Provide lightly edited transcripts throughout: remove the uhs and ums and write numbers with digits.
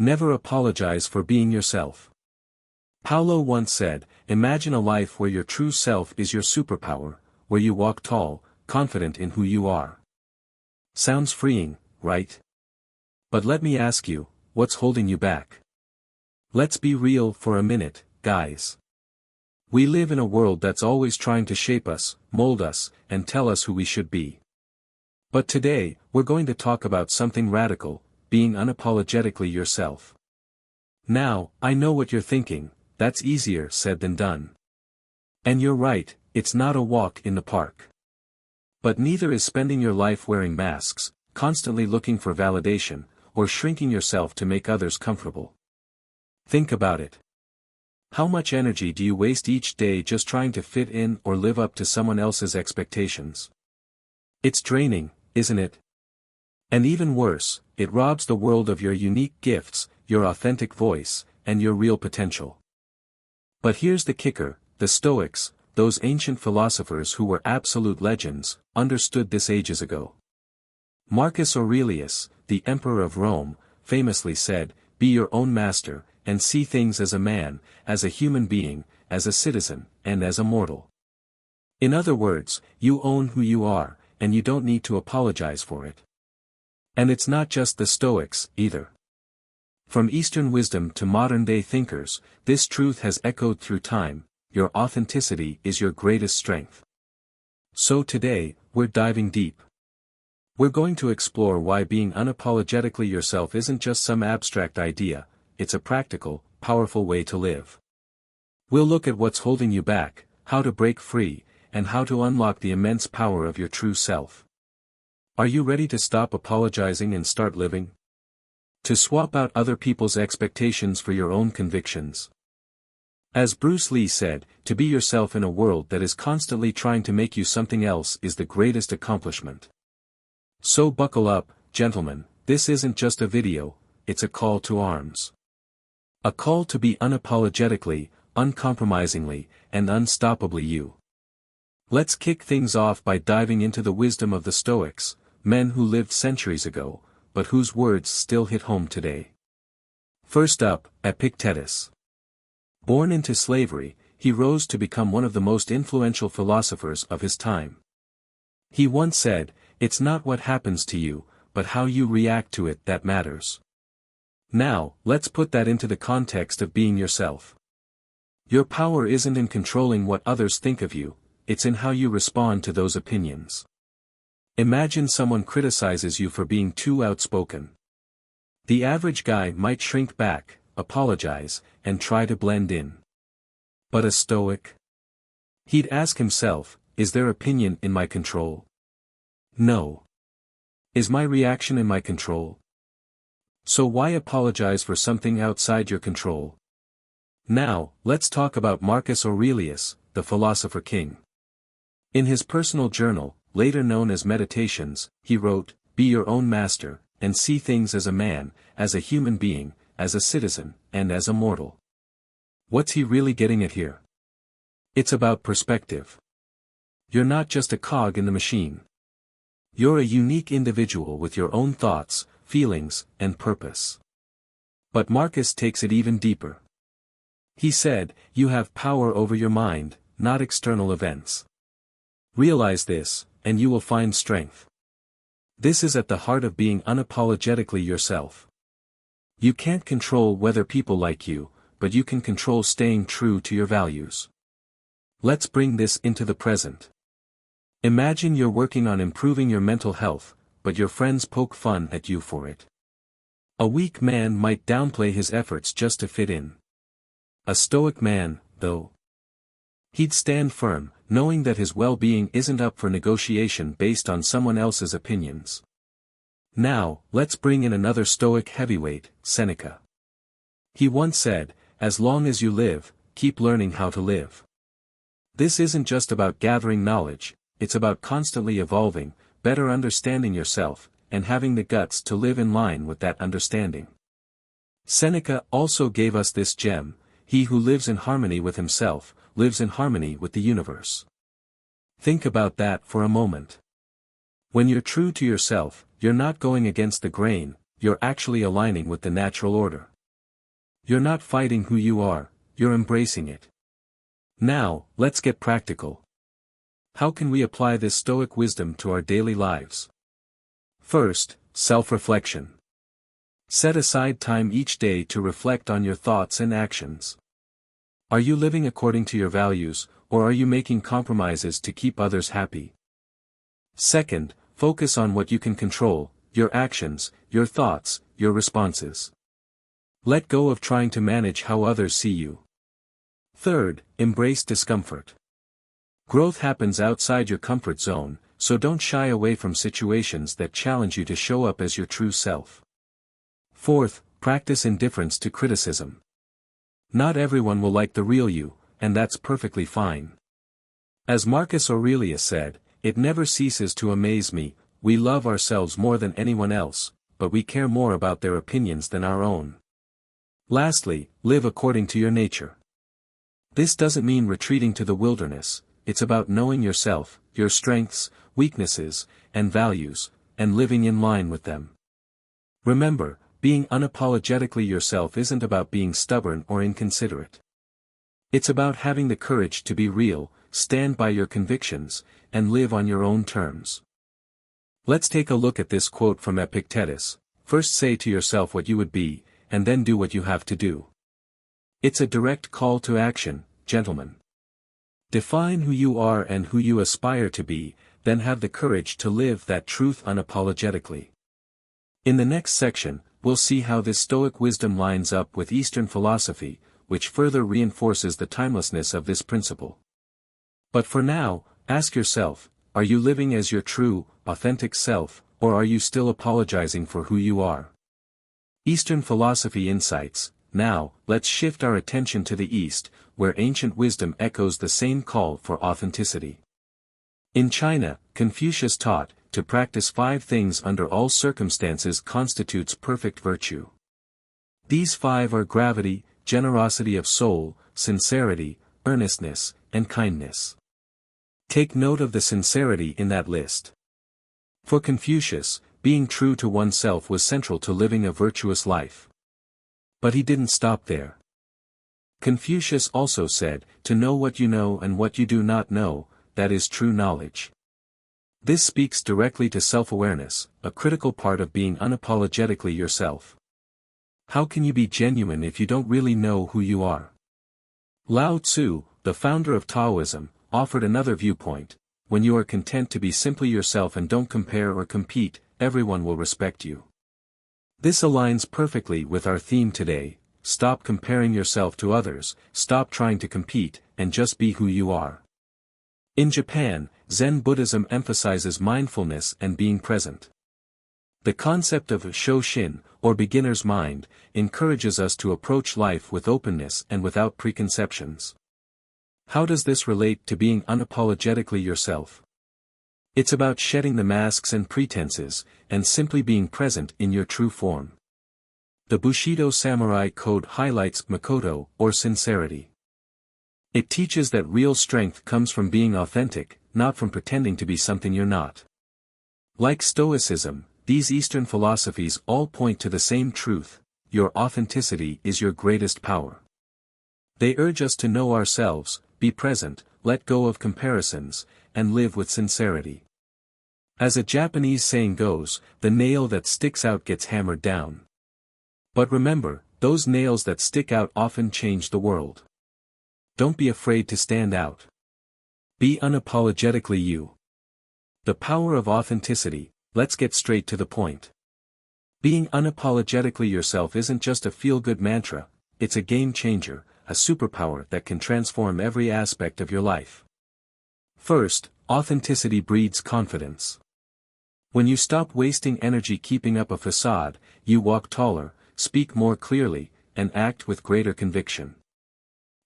Never apologize for being yourself. Paulo once said, imagine a life where your true self is your superpower, where you walk tall, confident in who you are. Sounds freeing, right? But let me ask you, what's holding you back? Let's be real for a minute, guys. We live in a world that's always trying to shape us, mold us, and tell us who we should be. But today, we're going to talk about something radical, being unapologetically yourself. Now, I know what you're thinking, that's easier said than done. And you're right, it's not a walk in the park. But neither is spending your life wearing masks, constantly looking for validation, or shrinking yourself to make others comfortable. Think about it. How much energy do you waste each day just trying to fit in or live up to someone else's expectations? It's draining, isn't it? And even worse, it robs the world of your unique gifts, your authentic voice, and your real potential. But here's the kicker, the Stoics, those ancient philosophers who were absolute legends, understood this ages ago. Marcus Aurelius, the emperor of Rome, famously said, "Be your own master, and see things as a man, as a human being, as a citizen, and as a mortal." In other words, you own who you are, and you don't need to apologize for it. And it's not just the Stoics, either. From Eastern wisdom to modern-day thinkers, this truth has echoed through time, your authenticity is your greatest strength. So today, we're diving deep. We're going to explore why being unapologetically yourself isn't just some abstract idea, it's a practical, powerful way to live. We'll look at what's holding you back, how to break free, and how to unlock the immense power of your true self. Are you ready to stop apologizing and start living? To swap out other people's expectations for your own convictions? As Bruce Lee said, to be yourself in a world that is constantly trying to make you something else is the greatest accomplishment. So buckle up, gentlemen, this isn't just a video, it's a call to arms. A call to be unapologetically, uncompromisingly, and unstoppably you. Let's kick things off by diving into the wisdom of the Stoics, men who lived centuries ago, but whose words still hit home today. First up, Epictetus. Born into slavery, he rose to become one of the most influential philosophers of his time. He once said, "It's not what happens to you, but how you react to it that matters." Now, let's put that into the context of being yourself. Your power isn't in controlling what others think of you, it's in how you respond to those opinions. Imagine someone criticizes you for being too outspoken. The average guy might shrink back, apologize, and try to blend in. But a Stoic? He'd ask himself, is their opinion in my control? No. Is my reaction in my control? So why apologize for something outside your control? Now, let's talk about Marcus Aurelius, the philosopher king. In his personal journal, later known as Meditations, he wrote, "Be your own master, and see things as a man, as a human being, as a citizen, and as a mortal." What's he really getting at here? It's about perspective. You're not just a cog in the machine. You're a unique individual with your own thoughts, feelings, and purpose. But Marcus takes it even deeper. He said, you have power over your mind, not external events. Realize this, and you will find strength. This is at the heart of being unapologetically yourself. You can't control whether people like you, but you can control staying true to your values. Let's bring this into the present. Imagine you're working on improving your mental health, but your friends poke fun at you for it. A weak man might downplay his efforts just to fit in. A Stoic man, though, he'd stand firm, knowing that his well-being isn't up for negotiation based on someone else's opinions. Now, let's bring in another Stoic heavyweight, Seneca. He once said, "As long as you live, keep learning how to live." This isn't just about gathering knowledge, it's about constantly evolving, better understanding yourself, and having the guts to live in line with that understanding. Seneca also gave us this gem: he who lives in harmony with himself, lives in harmony with the universe. Think about that for a moment. When you're true to yourself, you're not going against the grain, you're actually aligning with the natural order. You're not fighting who you are, you're embracing it. Now, let's get practical. How can we apply this Stoic wisdom to our daily lives? First, self-reflection. Set aside time each day to reflect on your thoughts and actions. Are you living according to your values, or are you making compromises to keep others happy? Second, focus on what you can control, your actions, your thoughts, your responses. Let go of trying to manage how others see you. Third, embrace discomfort. Growth happens outside your comfort zone, so don't shy away from situations that challenge you to show up as your true self. Fourth, practice indifference to criticism. Not everyone will like the real you, and that's perfectly fine. As Marcus Aurelius said, "It never ceases to amaze me, we love ourselves more than anyone else, but we care more about their opinions than our own." Lastly, live according to your nature. This doesn't mean retreating to the wilderness, it's about knowing yourself, your strengths, weaknesses, and values, and living in line with them. Remember, being unapologetically yourself isn't about being stubborn or inconsiderate. It's about having the courage to be real, stand by your convictions, and live on your own terms. Let's take a look at this quote from Epictetus: "First say to yourself what you would be, and then do what you have to do." It's a direct call to action, gentlemen. Define who you are and who you aspire to be, then have the courage to live that truth unapologetically. In the next section, we'll see how this Stoic wisdom lines up with Eastern philosophy, which further reinforces the timelessness of this principle. But for now, ask yourself, are you living as your true, authentic self, or are you still apologizing for who you are? Eastern philosophy insights. Now, let's shift our attention to the East, where ancient wisdom echoes the same call for authenticity. In China, Confucius taught, to practice 5 things under all circumstances constitutes perfect virtue. These 5 are gravity, generosity of soul, sincerity, earnestness, and kindness. Take note of the sincerity in that list. For Confucius, being true to oneself was central to living a virtuous life. But he didn't stop there. Confucius also said, to know what you know and what you do not know, that is true knowledge. This speaks directly to self-awareness, a critical part of being unapologetically yourself. How can you be genuine if you don't really know who you are? Lao Tzu, the founder of Taoism, offered another viewpoint: when you are content to be simply yourself and don't compare or compete, everyone will respect you. This aligns perfectly with our theme today: stop comparing yourself to others, stop trying to compete, and just be who you are. In Japan, Zen Buddhism emphasizes mindfulness and being present. The concept of shoshin, or beginner's mind, encourages us to approach life with openness and without preconceptions. How does this relate to being unapologetically yourself? It's about shedding the masks and pretenses, and simply being present in your true form. The Bushido Samurai Code highlights Makoto, or sincerity. It teaches that real strength comes from being authentic, not from pretending to be something you're not. Like Stoicism, these Eastern philosophies all point to the same truth: your authenticity is your greatest power. They urge us to know ourselves, be present, let go of comparisons, and live with sincerity. As a Japanese saying goes, the nail that sticks out gets hammered down. But remember, those nails that stick out often change the world. Don't be afraid to stand out. Be unapologetically you. The power of authenticity. Let's get straight to the point. Being unapologetically yourself isn't just a feel-good mantra, it's a game changer, a superpower that can transform every aspect of your life. First, authenticity breeds confidence. When you stop wasting energy keeping up a facade, you walk taller, speak more clearly, and act with greater conviction.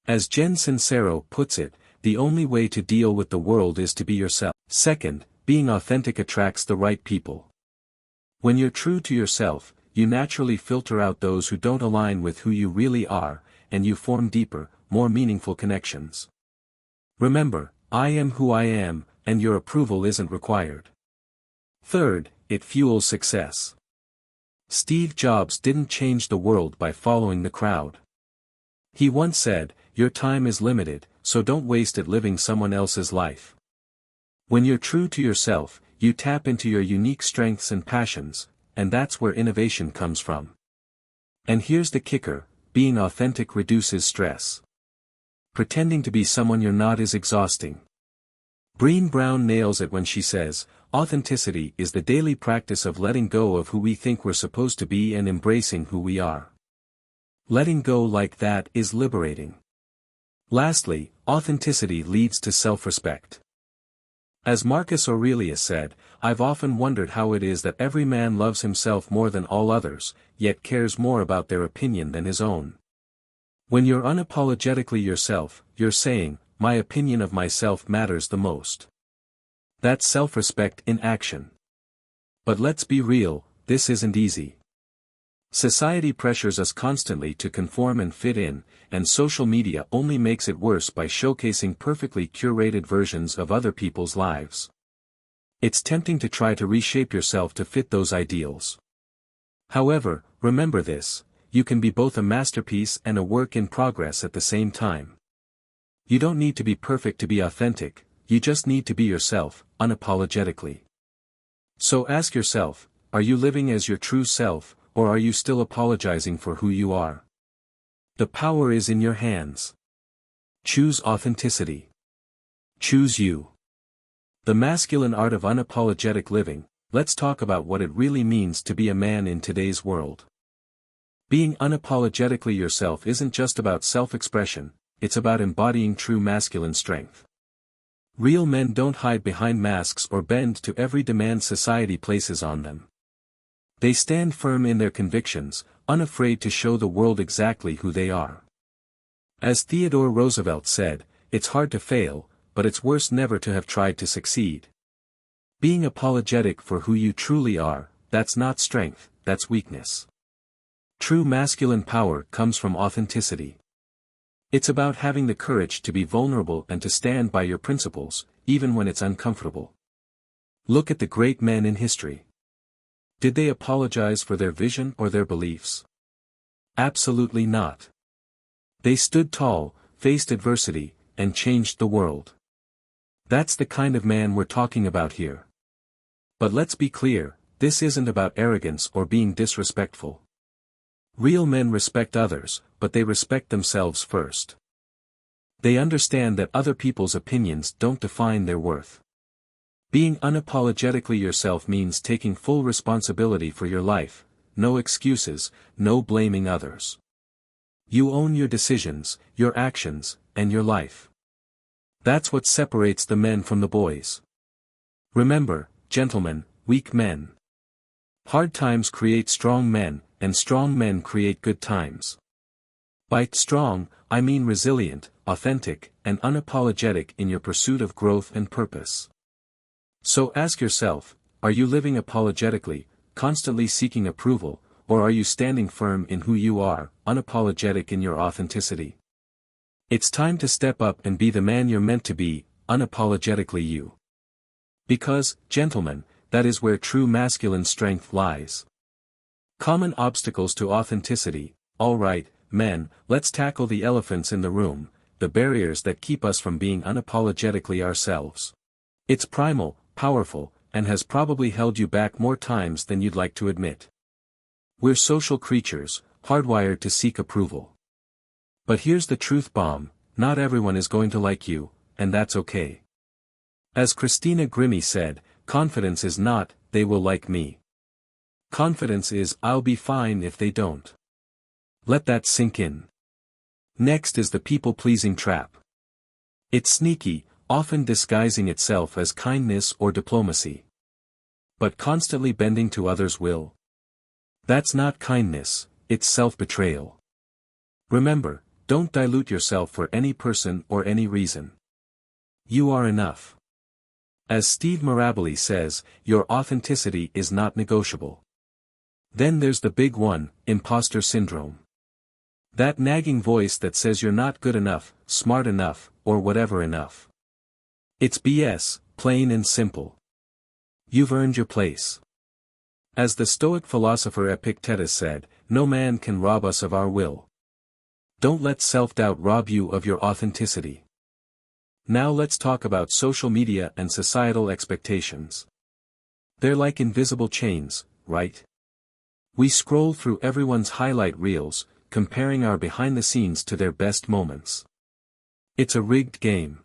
As Jen Sincero puts it, the only way to deal with the world is to be yourself. Second, being authentic attracts the right people. When you're true to yourself, you naturally filter out those who don't align with who you really are, and you form deeper, more meaningful connections. Remember, I am who I am, and your approval isn't required. Third, it fuels success. Steve Jobs didn't change the world by following the crowd. He once said, "Your time is limited, so don't waste it living someone else's life." When you're true to yourself, you tap into your unique strengths and passions, and that's where innovation comes from. And here's the kicker: being authentic reduces stress. Pretending to be someone you're not is exhausting. Brené Brown nails it when she says, "Authenticity is the daily practice of letting go of who we think we're supposed to be and embracing who we are." Letting go like that is liberating. Lastly, authenticity leads to self-respect. As Marcus Aurelius said, "I've often wondered how it is that every man loves himself more than all others, yet cares more about their opinion than his own." When you're unapologetically yourself, you're saying, "My opinion of myself matters the most." That's self-respect in action. But let's be real, this isn't easy. Society pressures us constantly to conform and fit in, and social media only makes it worse by showcasing perfectly curated versions of other people's lives. It's tempting to try to reshape yourself to fit those ideals. However, remember this: you can be both a masterpiece and a work in progress at the same time. You don't need to be perfect to be authentic, you just need to be yourself, unapologetically. So ask yourself, are you living as your true self, or are you still apologizing for who you are? The power is in your hands. Choose authenticity. Choose you. The masculine art of unapologetic living. Let's talk about what it really means to be a man in today's world. Being unapologetically yourself isn't just about self-expression, it's about embodying true masculine strength. Real men don't hide behind masks or bend to every demand society places on them. They stand firm in their convictions, unafraid to show the world exactly who they are. As Theodore Roosevelt said, "It's hard to fail, but it's worse never to have tried to succeed." Being apologetic for who you truly are, that's not strength, that's weakness. True masculine power comes from authenticity. It's about having the courage to be vulnerable and to stand by your principles, even when it's uncomfortable. Look at the great men in history. Did they apologize for their vision or their beliefs? Absolutely not. They stood tall, faced adversity, and changed the world. That's the kind of man we're talking about here. But let's be clear, this isn't about arrogance or being disrespectful. Real men respect others, but they respect themselves first. They understand that other people's opinions don't define their worth. Being unapologetically yourself means taking full responsibility for your life, no excuses, no blaming others. You own your decisions, your actions, and your life. That's what separates the men from the boys. Remember, gentlemen, weak men. Hard times create strong men, and strong men create good times. By strong, I mean resilient, authentic, and unapologetic in your pursuit of growth and purpose. So ask yourself, are you living apologetically, constantly seeking approval, or are you standing firm in who you are, unapologetic in your authenticity? It's time to step up and be the man you're meant to be, unapologetically you. Because, gentlemen, that is where true masculine strength lies. Common obstacles to authenticity. All right, men, let's tackle the elephants in the room, the barriers that keep us from being unapologetically ourselves. It's primal, powerful, and has probably held you back more times than you'd like to admit. We're social creatures, hardwired to seek approval. But here's the truth bomb: not everyone is going to like you, and that's okay. As Christina Grimmie said, confidence is not, "they will like me." Confidence is, "I'll be fine if they don't." Let that sink in. Next is the people-pleasing trap. It's sneaky, often disguising itself as kindness or diplomacy. But constantly bending to others' will? That's not kindness, it's self-betrayal. Remember, don't dilute yourself for any person or any reason. You are enough. As Steve Maraboli says, your authenticity is not negotiable. Then there's the big one, imposter syndrome. That nagging voice that says you're not good enough, smart enough, or whatever enough. It's BS, plain and simple. You've earned your place. As the Stoic philosopher Epictetus said, no man can rob us of our will. Don't let self-doubt rob you of your authenticity. Now let's talk about social media and societal expectations. They're like invisible chains, right? We scroll through everyone's highlight reels, comparing our behind the scenes to their best moments. It's a rigged game.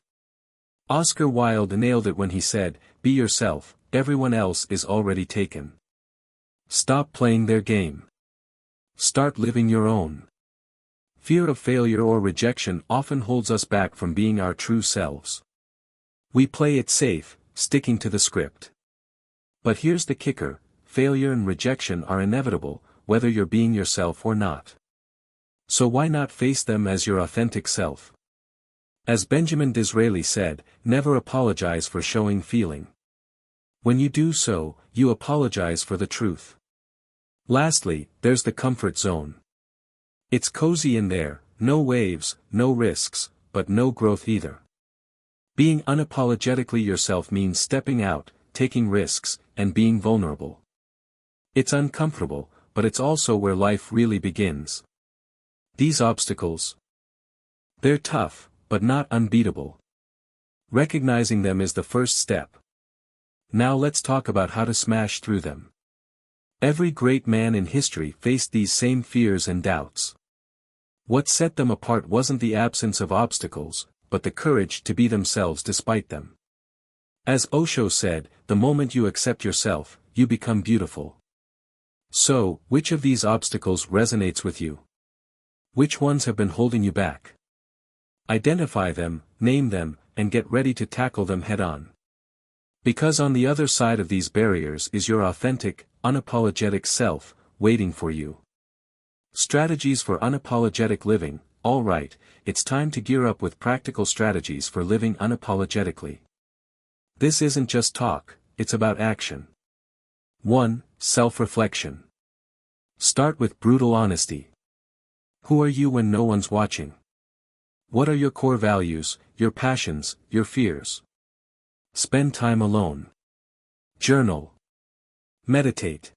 Oscar Wilde nailed it when he said, "Be yourself, everyone else is already taken." Stop playing their game. Start living your own. Fear of failure or rejection often holds us back from being our true selves. We play it safe, sticking to the script. But here's the kicker, failure and rejection are inevitable, whether you're being yourself or not. So why not face them as your authentic self? As Benjamin Disraeli said, never apologize for showing feeling. When you do so, you apologize for the truth. Lastly, there's the comfort zone. It's cozy in there, no waves, no risks, but no growth either. Being unapologetically yourself means stepping out, taking risks, and being vulnerable. It's uncomfortable, but it's also where life really begins. These obstacles, they're tough, but not unbeatable. Recognizing them is the first step. Now let's talk about how to smash through them. Every great man in history faced these same fears and doubts. What set them apart wasn't the absence of obstacles, but the courage to be themselves despite them. As Osho said, the moment you accept yourself, you become beautiful. So, which of these obstacles resonates with you? Which ones have been holding you back? Identify them, name them, and get ready to tackle them head-on. Because on the other side of these barriers is your authentic, unapologetic self, waiting for you. Strategies for unapologetic living. All right, it's time to gear up with practical strategies for living unapologetically. This isn't just talk, it's about action. 1. Self-reflection. Start with brutal honesty. Who are you when no one's watching? What are your core values, your passions, your fears? Spend time alone. Journal. Meditate.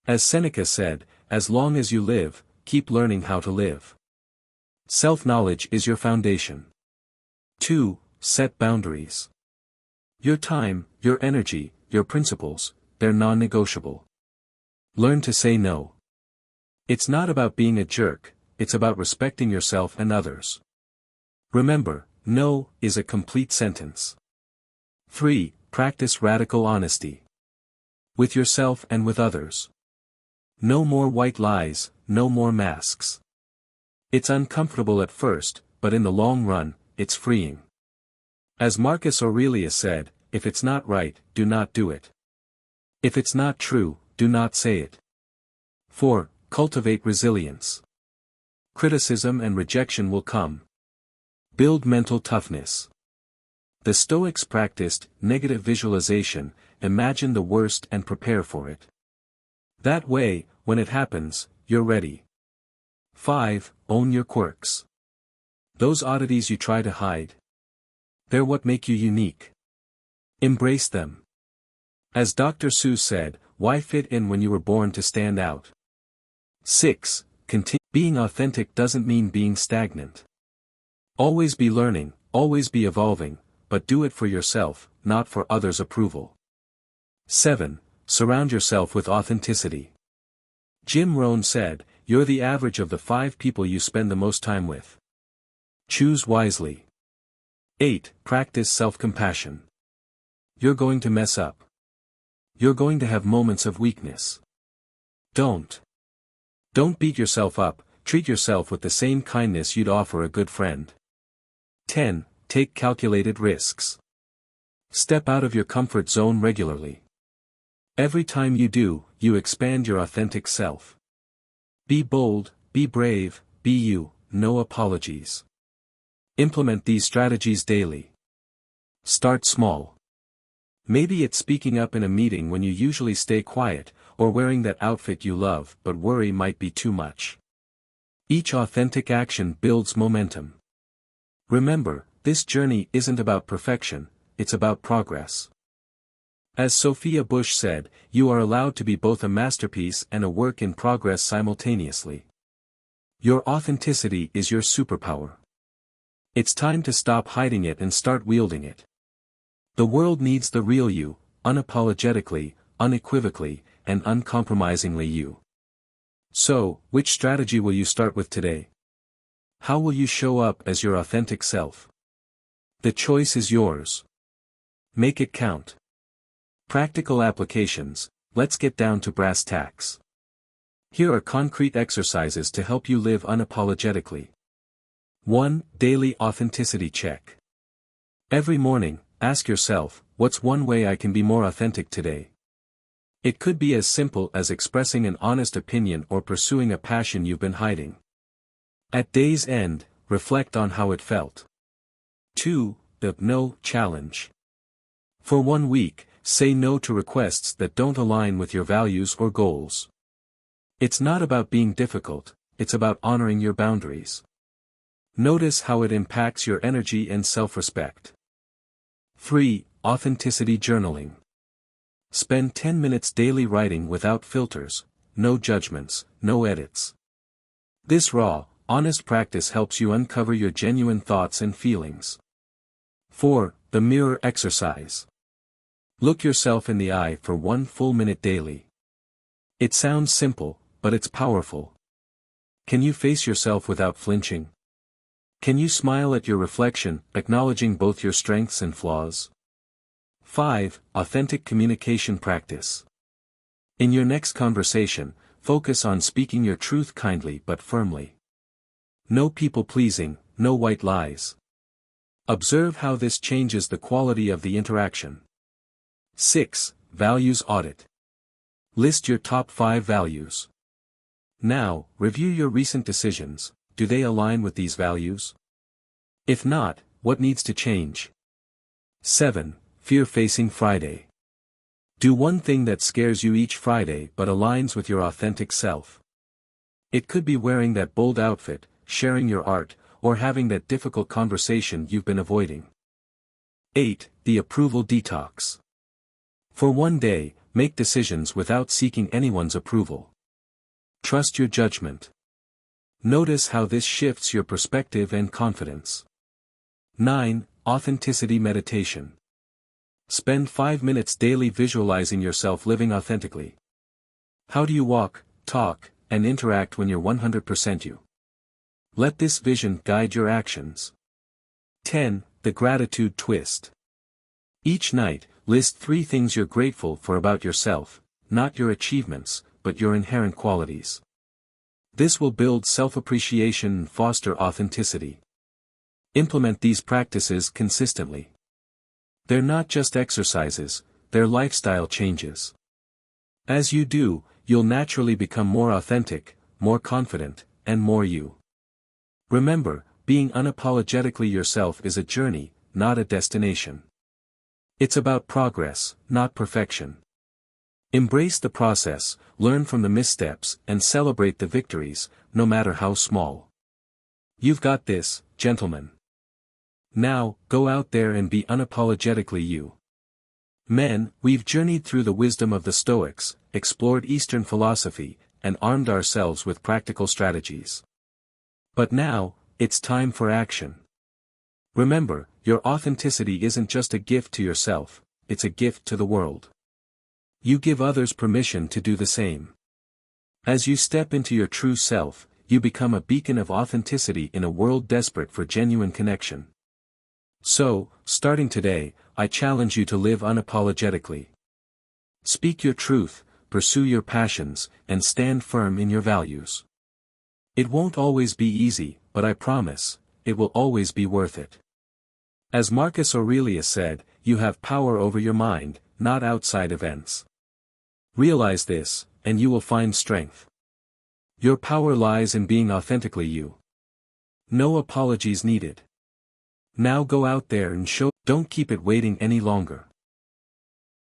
As Seneca said, as long as you live, keep learning how to live. Self-knowledge is your foundation. 2. Set boundaries. Your time, your energy, your principles, they're non-negotiable. Learn to say no. It's not about being a jerk, it's about respecting yourself and others. Remember, no is a complete sentence. 3. Practice radical honesty. With yourself and with others. No more white lies, no more masks. It's uncomfortable at first, but in the long run, it's freeing. As Marcus Aurelius said, if it's not right, do not do it. If it's not true, do not say it. 4. Cultivate resilience. Criticism and rejection will come. Build mental toughness. The Stoics practiced negative visualization, imagine the worst and prepare for it. That way, when it happens, you're ready. 5. Own your quirks. Those oddities you try to hide. They're what make you unique. Embrace them. As Dr. Seuss said, why fit in when you were born to stand out? 6. Being authentic doesn't mean being stagnant. Always be learning, always be evolving, but do it for yourself, not for others' approval. 7. Surround yourself with authenticity. Jim Rohn said, you're the average of the 5 people you spend the most time with. Choose wisely. 8. Practice self-compassion. You're going to mess up. You're going to have moments of weakness. Don't beat yourself up, treat yourself with the same kindness you'd offer a good friend. 10. Take calculated risks. Step out of your comfort zone regularly. Every time you do, you expand your authentic self. Be bold, be brave, be you, no apologies. Implement these strategies daily. Start small. Maybe it's speaking up in a meeting when you usually stay quiet, or wearing that outfit you love but worry might be too much. Each authentic action builds momentum. Remember, this journey isn't about perfection, it's about progress. As Sophia Bush said, you are allowed to be both a masterpiece and a work in progress simultaneously. Your authenticity is your superpower. It's time to stop hiding it and start wielding it. The world needs the real you, unapologetically, unequivocally, and uncompromisingly you. So, which strategy will you start with today? How will you show up as your authentic self? The choice is yours. Make it count. Practical applications. Let's get down to brass tacks. Here are concrete exercises to help you live unapologetically. 1. Daily authenticity check. Every morning, ask yourself, what's one way I can be more authentic today? It could be as simple as expressing an honest opinion or pursuing a passion you've been hiding. At day's end, reflect on how it felt. 2. The no challenge. For 1 week, say no to requests that don't align with your values or goals. It's not about being difficult, it's about honoring your boundaries. Notice how it impacts your energy and self-respect. 3. Authenticity journaling. Spend 10 minutes daily writing without filters, no judgments, no edits. This raw, honest practice helps you uncover your genuine thoughts and feelings. 4. The mirror exercise. Look yourself in the eye for 1 full minute daily. It sounds simple, but it's powerful. Can you face yourself without flinching? Can you smile at your reflection, acknowledging both your strengths and flaws? 5. Authentic communication practice. In your next conversation, focus on speaking your truth kindly but firmly. No people-pleasing, no white lies. Observe how this changes the quality of the interaction. 6. Values audit. List your top 5 values. Now, review your recent decisions. Do they align with these values? If not, what needs to change? 7. Fear-facing Friday. Do one thing that scares you each Friday but aligns with your authentic self. It could be wearing that bold outfit, sharing your art, or having that difficult conversation you've been avoiding. 8. The approval detox. For 1 day, make decisions without seeking anyone's approval. Trust your judgment. Notice how this shifts your perspective and confidence. 9. Authenticity meditation. Spend 5 minutes daily visualizing yourself living authentically. How do you walk, talk, and interact when you're 100% you? Let this vision guide your actions. 10. The gratitude twist. Each night, list 3 things you're grateful for about yourself, not your achievements, but your inherent qualities. This will build self-appreciation and foster authenticity. Implement these practices consistently. They're not just exercises, they're lifestyle changes. As you do, you'll naturally become more authentic, more confident, and more you. Remember, being unapologetically yourself is a journey, not a destination. It's about progress, not perfection. Embrace the process, learn from the missteps, and celebrate the victories, no matter how small. You've got this, gentlemen. Now, go out there and be unapologetically you. Men, we've journeyed through the wisdom of the Stoics, explored Eastern philosophy, and armed ourselves with practical strategies. But now, it's time for action. Remember, your authenticity isn't just a gift to yourself, it's a gift to the world. You give others permission to do the same. As you step into your true self, you become a beacon of authenticity in a world desperate for genuine connection. So, starting today, I challenge you to live unapologetically. Speak your truth, pursue your passions, and stand firm in your values. It won't always be easy, but I promise, it will always be worth it. As Marcus Aurelius said, you have power over your mind, not outside events. Realize this, and you will find strength. Your power lies in being authentically you. No apologies needed. Now go out there and show. Don't keep it waiting any longer.